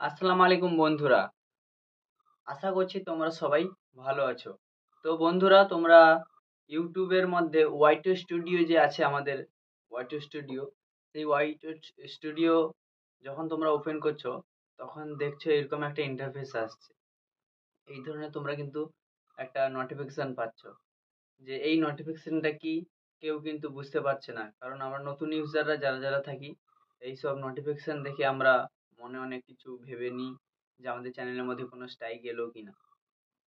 আসসালামু আলাইকুম বন্ধুরা। আশা করছি তোমরা সবাই ভালো আছো। তো বন্ধুরা তোমরা ইউটিউবের মধ্যে ওয়াইটি স্টুডিও যে আছে আমাদের ওয়াইটি স্টুডিও, সেই ওয়াইটি স্টুডিও যখন তোমরা ওপেন করছো তখন দেখছো এরকম একটা ইন্টারফেস আসছে। এই ধরনের তোমরা কিন্তু একটা নোটিফিকেশন পাচ্ছ। যে এই নোটিফিকেশনটা কি কেউ কিন্তু বুঝতে পারছে না। কারণ আমরা নতুন ইউজাররা যারা থাকি এইসব নোটিফিকেশন দেখে আমরা মনে অনেক কিছু ভেবে নিই যে আমাদের চ্যানেলের মধ্যে কোনো স্ট্রাইক এলো কিনা।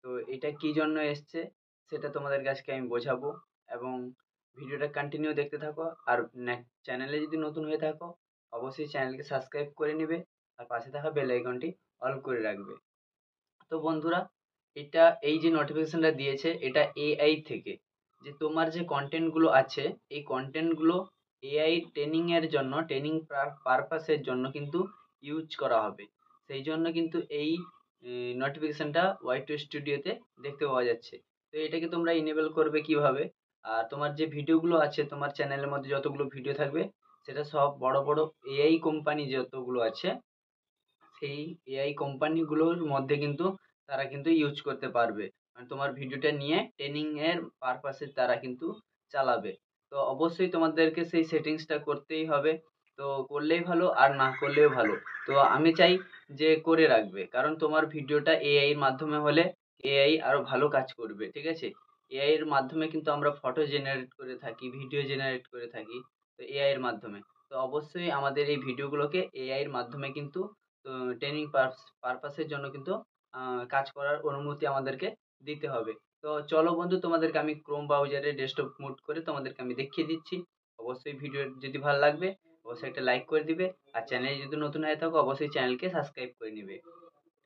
তো এটা কি জন্য এসছে সেটা তোমাদেরকে আজকে আমি বোঝাবো এবং ভিডিওটা কন্টিনিউ দেখতে থাকো। আর চ্যানেলে যদি নতুন হয়ে থাকো অবশ্যই চ্যানেলকে সাবস্ক্রাইব করে নিবে আর পাশে থাকা বেল আইকনটি অল করে রাখবে। তো বন্ধুরা এটা এই যে নোটিফিকেশনটা দিয়েছে এটা এআই থেকে, যে তোমার যে কন্টেন্টগুলো আছে এই কন্টেন্টগুলো এআই ট্রেনিং এর জন্য, ট্রেনিং পারপাসের জন্য কিন্তু ইউজ করা হবে। সেই জন্য কিন্তু এই নোটিফিকেশনটা ওয়াই টু স্টুডিওতে দেখতে পাওয়া যাচ্ছে। তো এটাকে তোমরা ইনেবল করবে কিভাবে? আর তোমার যে ভিডিওগুলো আছে তোমার চ্যানেলের মধ্যে যতগুলো ভিডিও থাকবে সেটা সব বড় বড় এআই কোম্পানি যতগুলো আছে সেই এআই কোম্পানিগুলোর মধ্যে কিন্তু তারা কিন্তু ইউজ করতে পারবে। মানে তোমার ভিডিওটা নিয়ে ট্রেনিং এর পারপাসে তারা কিন্তু চালাবে। তো অবশ্যই তোমাদেরকে সেই সেটিংসটা করতেই হবে। তো করলেই ভালো আর না করলেও ভালো। তো আমি চাই যে করে রাখবে, কারণ তোমার ভিডিওটা এআই এর মাধ্যমে হলে এআই আরো ভালো কাজ করবে, ঠিক আছে? এআই এর মাধ্যমে কিন্তু আমরা ফটো জেনারেট করে থাকি, ভিডিও জেনারেট করে থাকি, তো এআই এর মাধ্যমে। তো অবশ্যই আমাদের এই ভিডিওগুলোকে এআই এর মাধ্যমে কিন্তু তো ট্রেনিং পারপাসের জন্য কিন্তু কাজ করার অনুমতি আমাদেরকে দিতে হবে। তো চলো বন্ধু, তোমাদেরকে আমি ক্রোম ব্রাউজারে ডেস্কটপ মুড করে তোমাদেরকে আমি দেখিয়ে দিচ্ছি। অবশ্যই ভিডিও যদি ভালো লাগবে অবশ্যই একটা লাইক করে দিবে। আর চ্যানেলে যদি নতুন হয়ে থাকো অবশ্যই চ্যানেলকে সাবস্ক্রাইব করে নিবে।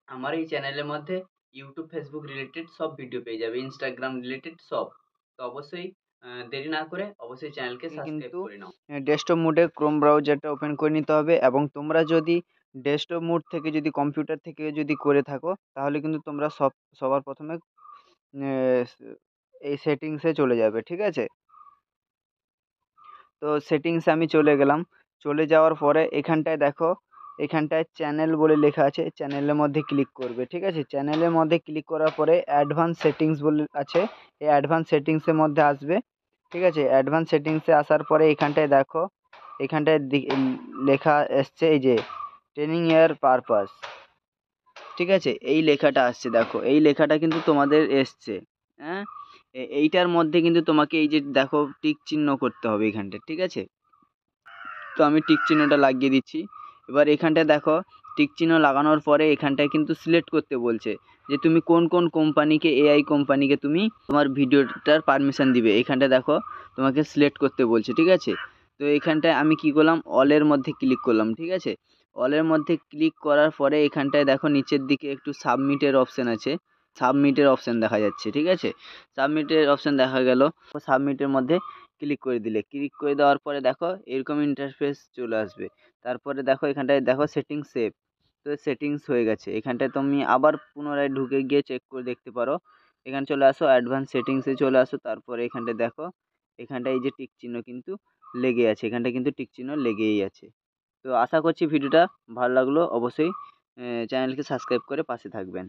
আমার এই চ্যানেলের মধ্যে ইউটিউব ফেসবুক রিলেটেড সব ভিডিও পেয়ে যাবে, ইনস্টাগ্রাম রিলেটেড সব। তো অবশ্যই দেরি না করে অবশ্যই চ্যানেলকে সাবস্ক্রাইব কিন্তু করে নাও। ডেস্কটপ মোডে ক্রোম ব্রাউজারটা ওপেন করে নিতে হবে, এবং তোমরা যদি ডেস্কটপ মোড থেকে যদি কম্পিউটার থেকে যদি করে থাকো তাহলে কিন্তু তোমরা সবার প্রথমে এই সেটিংসে চলে যাবে, ঠিক আছে? তো সেটিংসে আমি চলে গেলাম। চলে যাওয়ার পরে এখানটায় দেখো, এখানটায় চ্যানেল বলে লেখা আছে, চ্যানেলের মধ্যে ক্লিক করবে, ঠিক আছে? চ্যানেলের মধ্যে ক্লিক করার পরে অ্যাডভান্স সেটিংস বলে আছে, এই অ্যাডভান্স সেটিংসের মধ্যে আসবে, ঠিক আছে? অ্যাডভান্স সেটিংসে আসার পরে এখানটায় দেখো, এখানটায় লেখা এসছে এই যে ট্রেনিং এর পারপাস, ঠিক আছে? এই লেখাটা আসছে, দেখো এই লেখাটা কিন্তু তোমাদের এসছে। হ্যাঁ, এইটার মধ্যে কিন্তু তোমাকে এই যে দেখো টিক চিহ্ন করতে হবে এখানটায়, ঠিক আছে? তো আমি টিক চিহ্নটা লাগিয়ে দিচ্ছি। এবার এখানটায় দেখো টিক চিহ্ন লাগানোর পরে এখানটায় কিন্তু সিলেক্ট করতে বলছে যে তুমি কোন কোন কোম্পানিকে, এআই কোম্পানিকে তুমি তোমার ভিডিওটার পারমিশন দিবে। এখানটায় দেখো তোমাকে সিলেক্ট করতে বলছে, ঠিক আছে? তো এখানটায় আমি কি করলাম, অলের মধ্যে ক্লিক করলাম, ঠিক আছে? অলের মধ্যে ক্লিক করার পরে এখানটায় দেখো নিচের দিকে একটু সাবমিটের অপশান আছে, সাবমিটের অপশান দেখা যাচ্ছে, ঠিক আছে? সাবমিটের অপশান দেখা গেল। সাবমিটের মধ্যে ক্লিক করে দিলে, ক্লিক করে দেওয়ার পরে দেখো এরকম ইন্টারফেস চলে আসবে। তারপরে দেখো এখানটায় দেখো সেটিংস সেভ, তো সেটিংস হয়ে গেছে। এখানটায় তুমি আবার পুনরায় ঢুকে গিয়ে চেক করে দেখতে পারো। এখানে চলে আসো, অ্যাডভান্স সেটিংসে চলে আসো। তারপরে এখানটায় দেখো, এখানটায় এই যে টিক চিহ্ন কিন্তু লেগে আছে, এখানটায় কিন্তু টিক চিহ্ন লেগেই আছে। তো আশা করছি ভিডিওটা ভালো লাগলো। অবশ্যই চ্যানেলকে সাবস্ক্রাইব করে পাশে থাকবেন।